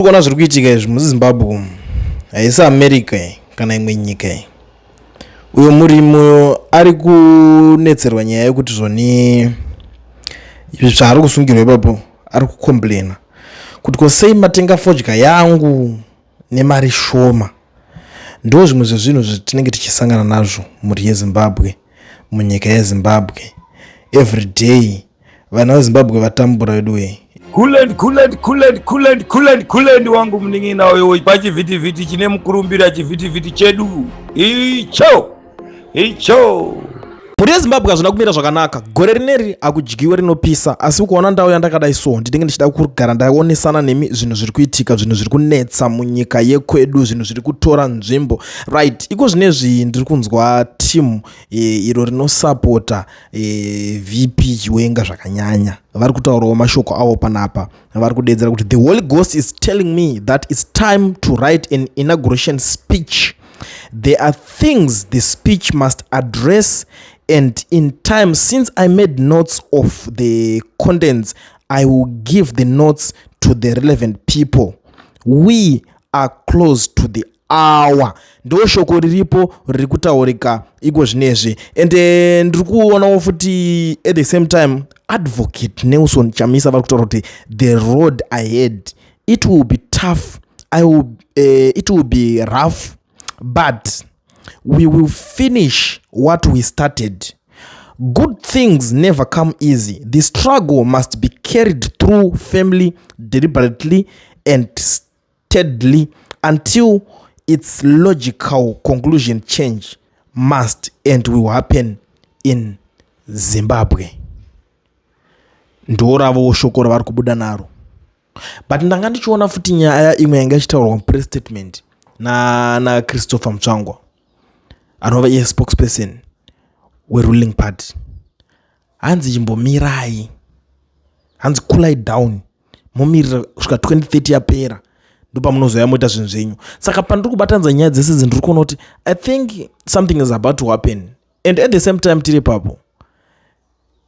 Kuona zviri kuitika izvi muZimbabwe haisi America kana imwe nyika. Uyo murimi ari kunetserwa nyaya yekuti zvoni zvaari kusungirwa ipapo ari kukomplaina kuti ko sei matenga fodya yangu nemari shoma. Ndo zvimwe zvezvinhu zvatinenge tichisangana nazvo muri yeZimbabwe, munyika yeZimbabwe. Every day vana veZimbabwe vatambura wedu Kulend wangu mningina wewe pachivhitivhiti chine mukurumbira chivhitivhiti chedu icho. Muri yeZimbabwe hazvina kumira zvakanaka. Gore rineri akudyiwa rinopisa, asi ukaona ndau yandakadai so ndinenge ndichida kugara ndaonesana nemi zvinhu zviri kuitika, zvinhu zviri kunetsa munyika yekwedu, zvinhu zviri kutora nzvimbo. Right, iko zvinezvi ndiri kunzwa timu iro rinosapota VP Chiwenga zvakanyanya. Vari kutaurawo mashoko avo panapa. Vari kudedzera kuti the Holy Ghost is telling me that it's time to write an inauguration speech. There are things the speech must address, and in time, since I made notes of the contents, I will give the notes to the relevant people. We are close to the hour. Ndo shoko riripo riri kutaurika iko zvinezvi. And ndiri kuonawo futi at the same time Advocate Nelson Chamisa vari kutaura kuti the road ahead, it will be tough, it will be rough, but we will finish what we started. Good things never come easy. The struggle must be carried through firmly, deliberately, and steadily until its logical conclusion change must and will happen in Zimbabwe. Ndoravo shoko ravari kubuda naro. But ndanga ndichiona futi nyaya imwe yanga ichitaurwa press statement na Christopher Mutsvangwa anova iye spokesperson weruling party. Hanzi chimbomirai, hanzi cool down, momirira kusvika 2030 yapera ndopa munozoya moita zvinhu zvenyu. Saka pandiri kubatanidza nyaya dzese ndiri kuona kuti I think something is about to happen, and at the same time tiri papo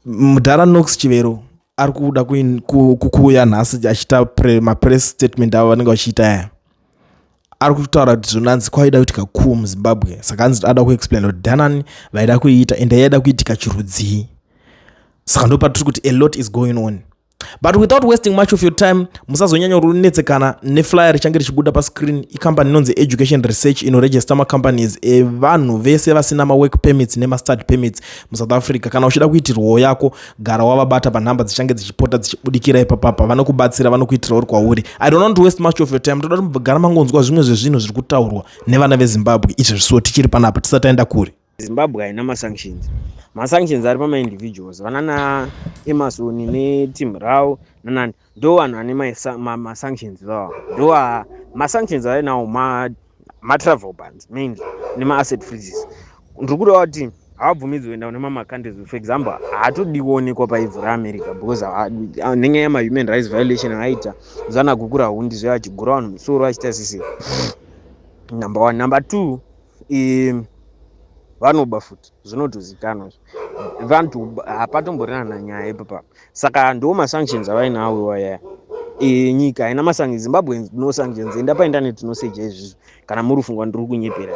Mudhara Knox Chivero ari kuda kuuya nhasi achiita mapress statement avo vanenge vachiita aya. Ari kutaura kuti zvonanzi kwaida kuitika coup muZimbabwe, saka hanzi ada kuexplain kuti Danani vaida kuiita ende yaida kuitika chirudzii. Saka ndo patiri kuti a lot is going on. But without wasting much of your time, musazonyanya runetsekana neflyer richange richibuda pascreen. Ikampani inonzi Education Research inoregister macompanies evanhu vese vasina mawork permits nemastart permits muSouth Africa. Kana uchida kuitirwawo yako, gara wavabata panhamba dzichange dzichipota dzichibudikira ipapapa, vanokubatsira, vanokuitira uri kwauri. I don't want to waste much of your time. Toda kuti gara mangonzwa zvimwe zvezvinhu zviri kutaurwa nevana veZimbabwe izvi zvisiwo tichiri panapa tisataenda kure. Zimbabwe haina masanctions ari pama-individuals. Vana naEmerson neteam rao nanani ndo vanhu vane masanctions vavo. Ndo masanctions ainawo matravel bans mainly nema-asset freezes. Ndiri kudawo kuti havabvumidzwi kuenda nemamacountries. For example, haatodi kuonekwa paivhu raAmerica because nenyaya yema-human rights violation aita zana kukura hundi zve achigura vanhu musoro achiita sisi. Number 1. Number 2, vanoba futi zvinotozikanwa vantu hapatomborina nanyaya ipapa. Saka ndo masanctions avainawo waya nyika haina masanctions. Zimbabwe no sanctions, enda painternet noseja izvizvi kana muri kufungwa ndiri kunyepera.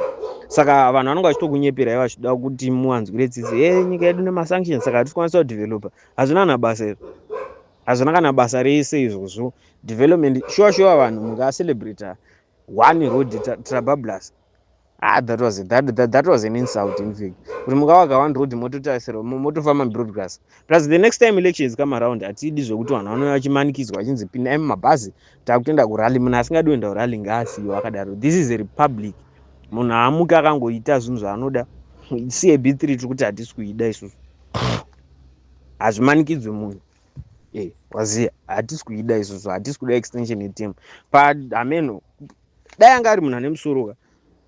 Saka vanhu vanonga vachitokunyeperai vachida kuti muwanzwire tsitsi nyika yedu nemasanctions saka hatikwanisa kudevelopa. Hazvina kana basa iro, hazvina kana basa rese izvozvo. Development sure vanhu mungacelebrate one road trabablas. That was an insult in fact. Kuti mukavaka one road mototasira motofamba broadcast. Plus the next time elections come around, atidi zvokuti vanhu vanouya vachimanikidzwa vachinzi pindai mumabhazi takutenda kurali. Munhu asingadi kuenda kurali ngaasiyiwe akadaro. This is a republic. Munhu haamuka akangoita zvinhu zvaanoda. CAB3 tiri kuti hatisi kuida isusu, hazvimanikidzwe munhu. Waziya, hatisi kuida isusu, hatisi kuda extension yeteam. Ameno dai anga ari munhu ane musoroka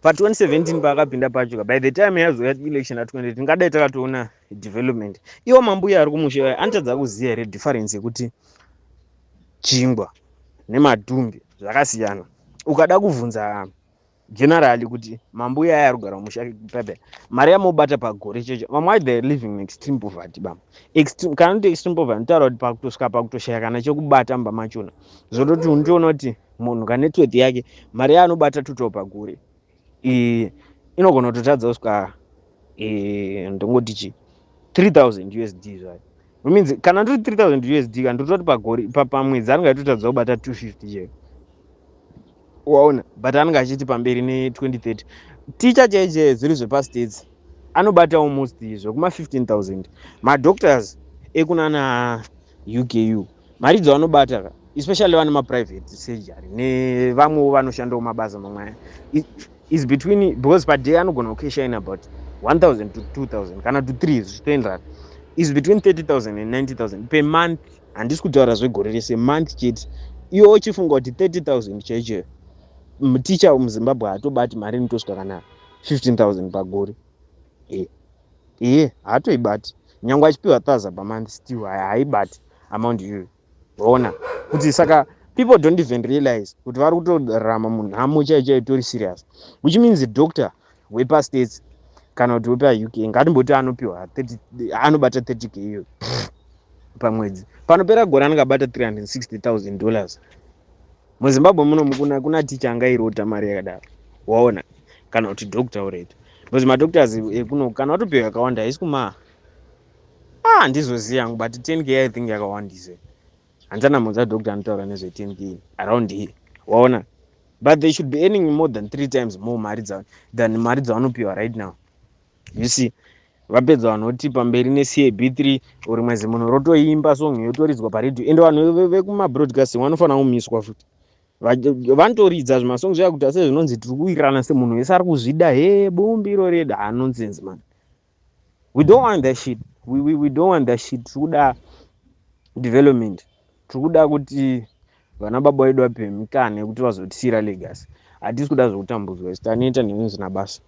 pa2017 paakapinda pacho, by the time yazoya election at20 tingadai takatoona development. Iwo mambuya ari kumusha anotadza kuziya here difference yekuti chingwa nematumbi zvakasiyana. Ukada kubvunza generally kuti mambuya aya arikugara mumusha pepe mari yamobata pagore checho vamwe they living in extreme poverty bam kana kuti extreme poverty ndotaura kuti pakutosvika pakutoshaya kana chekubata mba machona zvototi unotoona kuti munhu kanetworth yake mari yaanobata toto pagore inogona kutotadza kusvika ndongoti chi 3000 USD zvayo means kana ndiri 3000 USD kana ndototi pagore pamwedzi anenge achitotadza kubata 250 cheko waona but anenge achiti pamberi ne2030 ticha chaiche zviri zvepastates anobata almost zvekuma 15000 madoctors ekunana UKU mari dzavanobata especially vane maprivate surgery nevamwewo vanoshandawo mabasa mamwe is between because per day anogona kukesha about 1000 to 2000 kana to 3 zvichitoenderana is between 30,000 and 90,000 per month handisi kutaura zvegore rese month chete iwo uchifunga kuti 30,000 chaicho muticha muzimbabwe hatobati mari inotosvika kana 15,000 pagore haatoibati nyangwe achipiwa 1000 pamonth still haibati amount iyoyo waona kuti saka people don't even realize kuti vari kutorarama munhamo chaicho itori serious which means the doctor wepastates kana kuti wepauk ngatimboti anobata 30k iyo pamwedzi panopera gore anenge abata $360,000 muzimbabwe muno kuna ticha angairota mari yakadaro waona kana kuti doctor already because madoctors ekuno kana watopiwa yakawanda haisi kuma ndizoziva but 10k I think yakawandise handana mudza doctor anotaura nezve 10k around here waona but they should be earning more than 3 times more mari than mari dzavanopiwa right now you see vapedza vanoti pamberi neCAB3 uri mwezi munhu rotoimba song yotoridzwa paredhiyo ende vanhu vekumabroadcasting vanofanira kumiswa futi vanotoridza zvimasong zvaya kuti ase zvinonzi tiri kuwirirana semunhu wese ari kuzvida bumbiro reda nonsense man we don't want that shit we don't want that shit tiri kuda development tiri kuda kuti vana baba vedu vapiwe mikana yekuti vazotisiyira legacy hatisi kuda zvokutambudzwa isi tanoita nemi zvisina basa